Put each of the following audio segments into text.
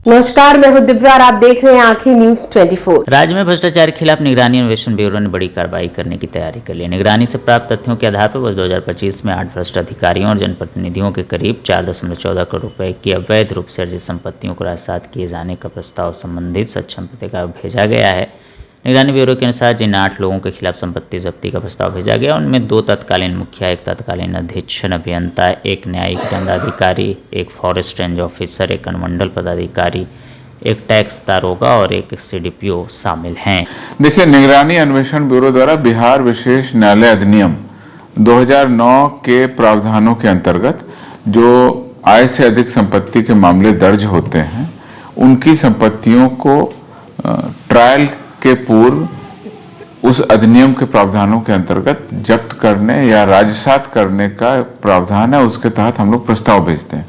नमस्कार, मैं हूं दिव्या और आप देख रहे हैं आंखें न्यूज 24। राज्य में भ्रष्टाचार के खिलाफ निगरानी अन्वेषण ब्यूरो ने बड़ी कार्रवाई करने की तैयारी कर ली। निगरानी से प्राप्त तथ्यों के आधार पर वर्ष 2025 में 8 भ्रष्ट अधिकारियों और जनप्रतिनिधियों के करीब 4.14 करोड़ रुपए की अवैध रूप से अर्जित संपत्तियों को राजसात किए जाने का प्रस्ताव संबंधित सक्षम पत्रिका भेजा गया है। निगरानी ब्यूरो के अनुसार जिन 8 लोगों के खिलाफ संपत्ति जब्ती का प्रस्ताव भेजा गया उनमें 2 तत्कालीन मुखिया, 1 तत्कालीन अधीक्षण अभियंता, 1 न्यायिक दंडाधिकारी, 1 फॉरेस्ट रेंज ऑफिसर, 1 अनुमंडल पदाधिकारी, 1 टैक्स दारोगा और 1 CDPO शामिल हैं। देखिए, निगरानी अन्वेषण ब्यूरो द्वारा बिहार विशेष न्यायालय अधिनियम 2009 के प्रावधानों के अंतर्गत जो आय से अधिक संपत्ति के मामले दर्ज होते हैं उनकी संपत्तियों को ट्रायल के पूर्व उस अधिनियम के प्रावधानों के अंतर्गत जब्त करने या राजसात करने का प्रावधान है। उसके तहत हम लोग प्रस्ताव भेजते हैं।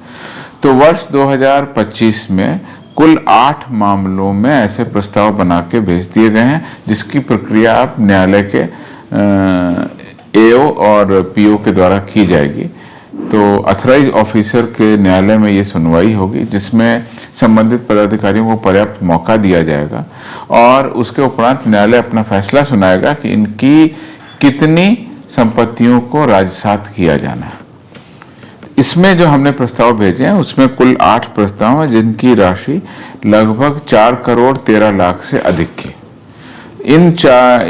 तो वर्ष 2025 में कुल 8 मामलों में ऐसे प्रस्ताव बना के भेज दिए गए हैं, जिसकी प्रक्रिया अब न्यायालय के AO और PO के द्वारा की जाएगी। तो अथराइज ऑफिसर के न्यायालय में ये सुनवाई होगी, जिसमें संबंधित पदाधिकारियों को पर्याप्त मौका दिया जाएगा और उसके उपरांत न्यायालय अपना फैसला सुनाएगा कि इनकी कितनी संपत्तियों को राजसात किया जाना है। इसमें जो हमने प्रस्ताव भेजे हैं उसमें कुल 8 प्रस्ताव हैं, जिनकी राशि लगभग 4 करोड़ 13 लाख से अधिक की।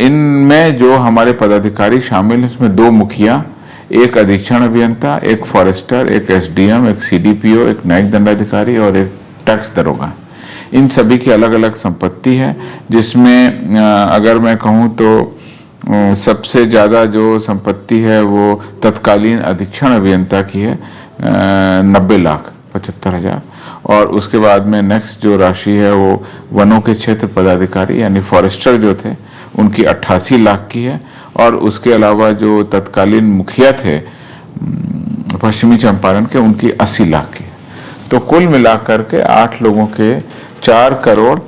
इनमें जो हमारे पदाधिकारी शामिल हैं इसमें 2 मुखिया, 1 अधीक्षण अभियंता, 1 फॉरेस्टर, 1 SDM, 1 CDPO, 1 न्यायिक दंडाधिकारी और 1 टैक्स दरोगा। इन सभी की अलग अलग संपत्ति है, जिसमें अगर मैं कहूँ तो सबसे ज़्यादा जो संपत्ति है वो तत्कालीन अधीक्षण अभियंता की है 90,75,000 और उसके बाद में नेक्स्ट जो राशि है वो वनों के क्षेत्र पदाधिकारी यानी फॉरेस्टर जो थे उनकी 88 लाख की है और उसके अलावा जो तत्कालीन मुखिया थे पश्चिमी चंपारण के उनकी 80 लाख की। तो कुल मिलाकर के 8 लोगों के 4 करोड़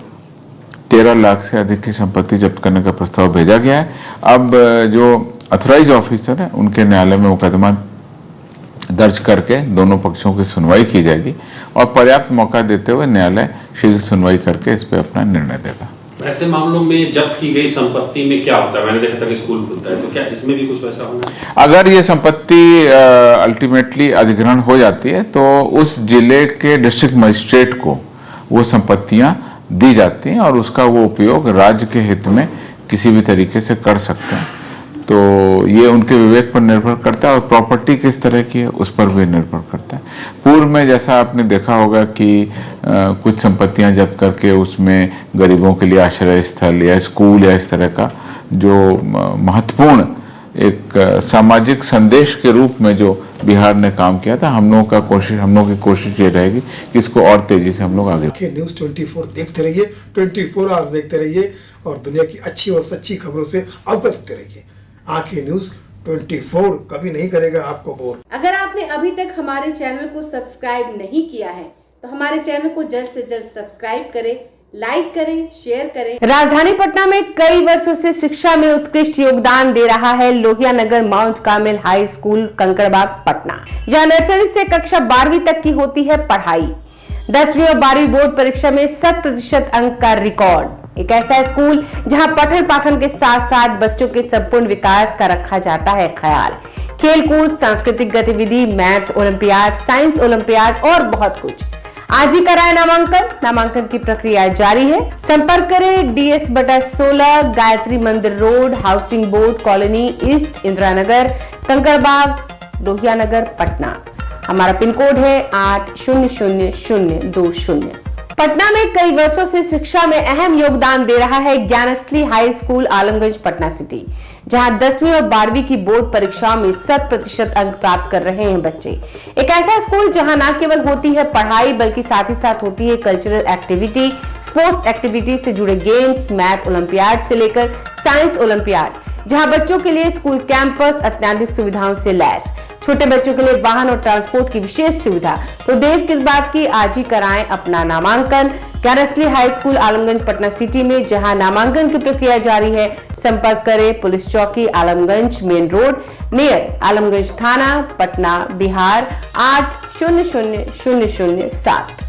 13 लाख से अधिक की संपत्ति जब्त करने का प्रस्ताव भेजा गया है। अब जो अथराइज ऑफिसर है उनके न्यायालय में मुकदमा दर्ज करके दोनों पक्षों की सुनवाई की जाएगी और पर्याप्त मौका देते हुए न्यायालय शीघ्र सुनवाई करके इस पर अपना निर्णय देगा। ऐसे मामलों में जब्त की गई संपत्ति में क्या होता है? मैंने देखा था कि स्कूल खुलता है, तो क्या इसमें भी कुछ वैसा होना है? अगर ये संपत्ति अल्टीमेटली अधिग्रहण हो जाती है तो उस जिले के डिस्ट्रिक्ट मजिस्ट्रेट को वो संपत्तियां दी जाती हैं और उसका वो उपयोग राज्य के हित में किसी भी तरीके से कर सकते हैं। तो ये उनके विवेक पर निर्भर करता है और प्रॉपर्टी किस तरह की है उस पर भी निर्भर करता है। पूर्व में जैसा आपने देखा होगा कि कुछ संपत्तियां जब्त करके उसमें गरीबों के लिए आश्रय स्थल या स्कूल या इस तरह का जो महत्वपूर्ण एक सामाजिक संदेश के रूप में जो बिहार ने काम किया था, हम लोगों की कोशिश ये रहेगी कि इसको और तेजी से हम लोग आगे। न्यूज़ 24 देखते रहिए, 24 आवर्स देखते रहिए और दुनिया की अच्छी और सच्ची खबरों से अवगत होते रहिए। आंखें न्यूज़ 24 कभी नहीं करेगा आपको बोर। अगर आपने अभी तक हमारे चैनल को सब्सक्राइब नहीं किया है तो हमारे चैनल को जल्द से जल्द सब्सक्राइब करें, लाइक करें, शेयर करें। राजधानी पटना में कई वर्षों से शिक्षा में उत्कृष्ट योगदान दे रहा है Lohia Nagar Mount Carmel high school Kankarbagh Patna, जहां नर्सरी से कक्षा 12वीं तक की होती है पढ़ाई। 10वीं और 12वीं बोर्ड परीक्षा में 100% अंक का रिकॉर्ड। एक ऐसा स्कूल जहां पठन पाठन के साथ साथ बच्चों के संपूर्ण विकास का रखा जाता है ख्याल। खेलकूद, सांस्कृतिक गतिविधि, मैथ ओलंपियाड, साइंस ओलंपियाड और बहुत कुछ। आज ही कराए नामांकन की प्रक्रिया जारी है। संपर्क करें DS/16 Gayatri Mandir road, housing board colony east, Indira Nagar, Kankarbagh, Lohia Nagar, Patna. हमारा पिन कोड है 800020। पटना में कई वर्षों से शिक्षा में अहम योगदान दे रहा है Gyansthali high school Alamganj Patna city, जहां 10वीं और 12वीं की बोर्ड परीक्षाओं में 100% अंक प्राप्त कर रहे हैं बच्चे। एक ऐसा स्कूल जहां न केवल होती है पढ़ाई बल्कि साथ ही साथ होती है कल्चरल एक्टिविटी, स्पोर्ट्स एक्टिविटी से जुड़े गेम्स, मैथ ओलंपियाड से लेकर साइंस ओलंपियाड, जहां बच्चों के लिए स्कूल कैंपस अत्याधुनिक सुविधाओं से लैस, छोटे बच्चों के लिए वाहन और ट्रांसपोर्ट की विशेष सुविधा। तो देर किस बात की, आज ही कराएं अपना नामांकन Gyansthali high school Alamganj Patna city में, जहां नामांकन की प्रक्रिया जारी है। संपर्क करें पुलिस चौकी Alamganj main road near Alamganj थाना पटना बिहार 800007।